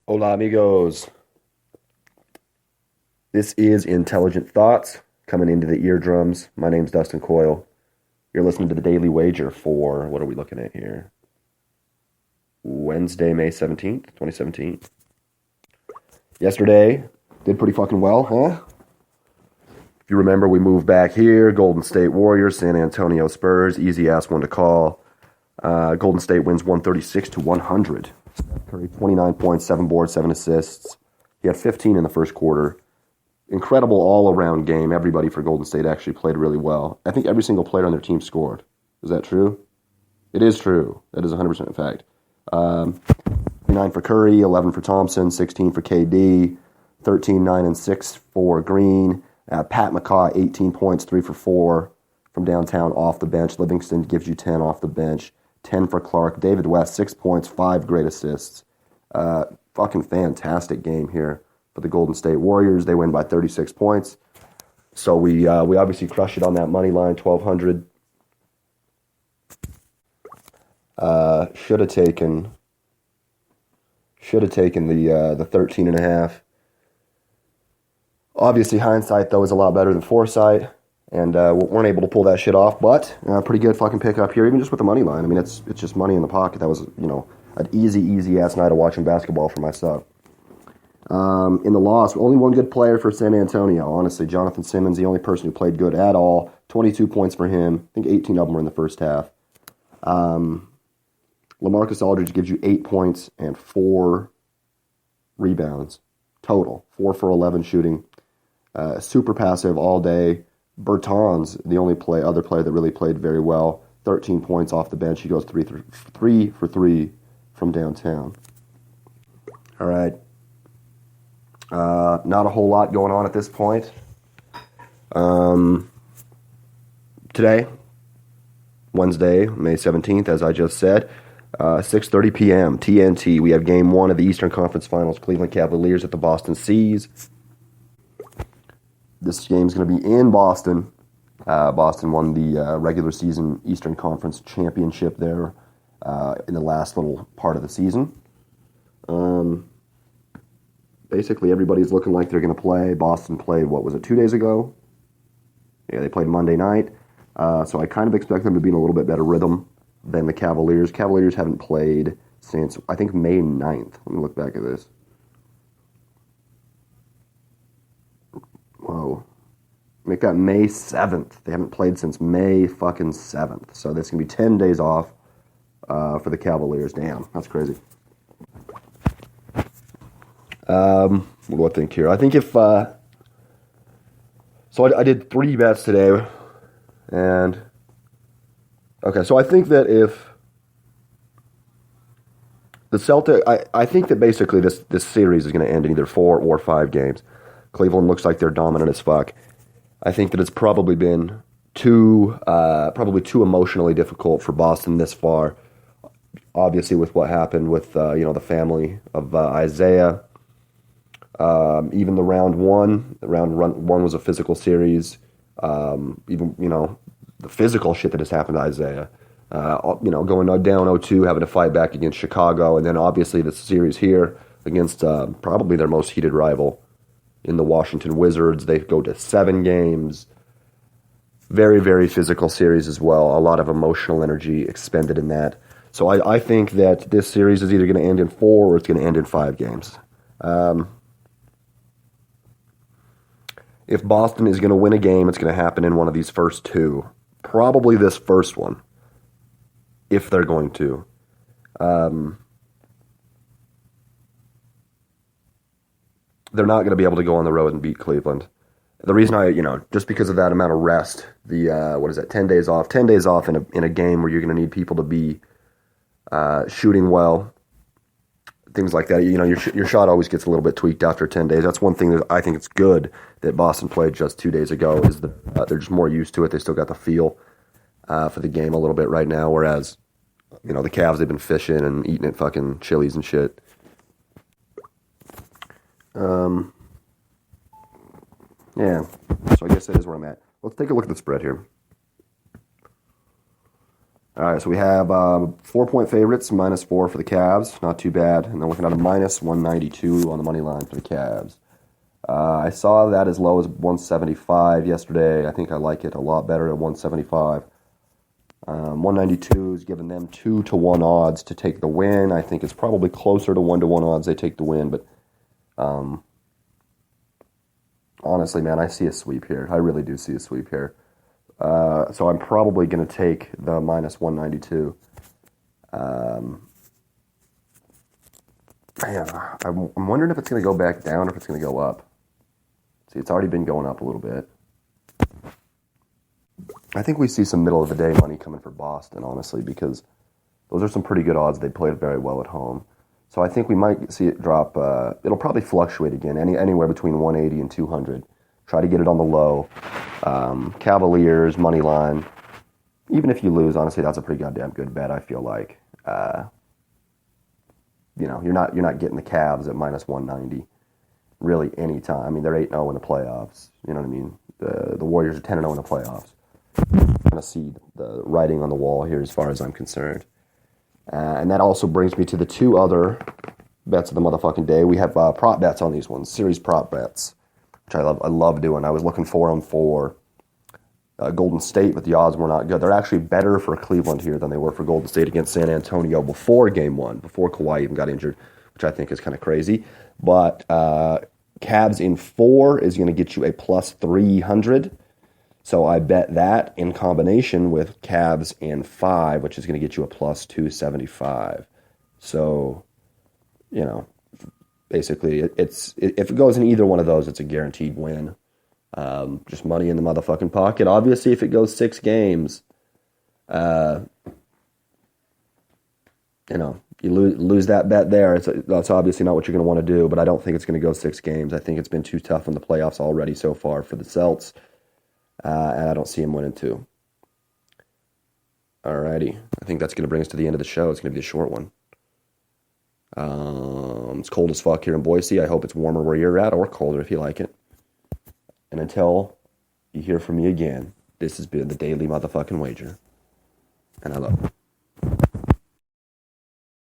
Hola, amigos. This is Intelligent Thoughts coming into the eardrums. My name's Dustin Coyle. You're listening to the Daily Wager for, what are we looking at here? Wednesday, May 17th, 2017. Yesterday, did pretty fucking well, huh? If you remember, we moved back here. Golden State Warriors, San Antonio Spurs, easy ass one to call. Golden State wins 136 to 100. Curry, 29 points, 7 boards, 7 assists. He had 15 in the first quarter. Incredible all-around game. Everybody for Golden State actually played really well. I think every single player on their team scored. Is that true? It is true. That is 100% a fact. 9 for Curry, 11 for Thompson, 16 for KD, 13, 9, and 6 for Green. Pat McCaw, 18 points, 3 for 4 from downtown off the bench. Livingston gives you 10 off the bench. 10 for Clark. David West, 6 points, 5 great assists. Fucking fantastic game here for the Golden State Warriors. They win by 36 points. So we obviously crushed it on that money line, 1,200. Should have taken the 13.5. Obviously, hindsight, though, is a lot better than foresight, and weren't able to pull that shit off, but pretty good fucking pickup here, even just with the money line. I mean, it's just money in the pocket. That was, an easy-ass night of watching basketball for myself. In the loss, only one good player for San Antonio, honestly. Jonathan Simmons, the only person who played good at all. 22 points for him. I think 18 of them were in the first half. LaMarcus Aldridge gives you 8 points and 4 rebounds total. 4 for 11 shooting. Super passive all day. Bertans, the only other player that really played very well. 13 points off the bench. He goes 3 for 3 from downtown. All right. Not a whole lot going on at this point. Today, Wednesday, May 17th, as I just said, 6:30 p.m., TNT. We have Game 1 of the Eastern Conference Finals, Cleveland Cavaliers at the Boston Seas. This game's going to be in Boston. Boston won the regular season Eastern Conference Championship there in the last little part of the season. Basically, everybody's looking like they're going to play. Boston played, 2 days ago? Yeah, they played Monday night. So I kind of expect them to be in a little bit better rhythm than the Cavaliers. Cavaliers haven't played since, I think, May 9th. Let me look back at this. Whoa. Make that May 7th. They haven't played since May fucking 7th. So that's going to be 10 days off for the Cavaliers. Damn, that's crazy. What do I think here? I think if... so I did 3 bets today. And... Okay, so I think that if... The Celtics... I think that basically this series is going to end in either 4 or 5 games. Cleveland looks like they're dominant as fuck. I think that it's probably been too emotionally difficult for Boston this far. Obviously, with what happened with the family of Isaiah. Even the round one was a physical series. Even the physical shit that has happened to Isaiah. Going down 0-2, having to fight back against Chicago, and then obviously the series here against probably their most heated rival in the Washington Wizards. They go to 7 games. Very, very physical series as well. A lot of emotional energy expended in that. So I think that this series is either going to end in 4 or it's going to end in 5 games. If Boston is going to win a game, it's going to happen in one of these first 2. Probably this first one, if they're going to. They're not going to be able to go on the road and beat Cleveland. The reason just because of that amount of rest, 10 days off? 10 days off in a game where you're going to need people to be shooting well, things like that. Your shot always gets a little bit tweaked after 10 days. That's one thing that I think it's good that Boston played just 2 days ago is that they're just more used to it. They still got the feel for the game a little bit right now, whereas, the Cavs, they've been fishing and eating at fucking Chili's and shit. Yeah, so I guess that is where I'm at. Let's take a look at the spread here. All right, so we have 4-point favorites, -4 for the Cavs. Not too bad. And then looking at a -192 on the money line for the Cavs. I saw that as low as 175 yesterday. I think I like it a lot better at 175. 192 is giving them 2-1 odds to take the win. I think it's probably closer to 1-1 odds they take the win, but honestly, man, I see a sweep here. I really do see a sweep here. So I'm probably going to take the -192. Man, I'm wondering if it's going to go back down or if it's going to go up. See, it's already been going up a little bit. I think we see some middle of the day money coming for Boston, honestly, because those are some pretty good odds. They played very well at home. So I think we might see it drop. It'll probably fluctuate again, anywhere between 180 and 200. Try to get it on the low. Cavaliers, money line. Even if you lose, honestly, that's a pretty goddamn good bet, I feel like. You're not getting the Cavs at -190 really any time. I mean, they're 8-0 in the playoffs. You know what I mean? The Warriors are 10-0 in the playoffs. I'm going to see the writing on the wall here as far as I'm concerned. And that also brings me to the two other bets of the motherfucking day. We have prop bets on these ones, series prop bets, which I love doing. I was looking for them for Golden State, but the odds were not good. They're actually better for Cleveland here than they were for Golden State against San Antonio before Game 1, before Kawhi even got injured, which I think is kind of crazy. But Cavs in 4 is going to get you a +300. So I bet that in combination with Cavs in 5, which is going to get you a +275. So, basically, if it goes in either one of those, it's a guaranteed win. Just money in the motherfucking pocket. Obviously, if it goes 6 games, you lose that bet there. That's obviously not what you're going to want to do, but I don't think it's going to go 6 games. I think it's been too tough in the playoffs already so far for the Celts, and I don't see them winning 2. Alrighty. I think that's going to bring us to the end of the show. It's going to be a short one. It's cold as fuck here in Boise. I hope it's warmer where you're at, or colder if you like it. And until you hear from me again, this has been the Daily Motherfucking Wager. And I love you.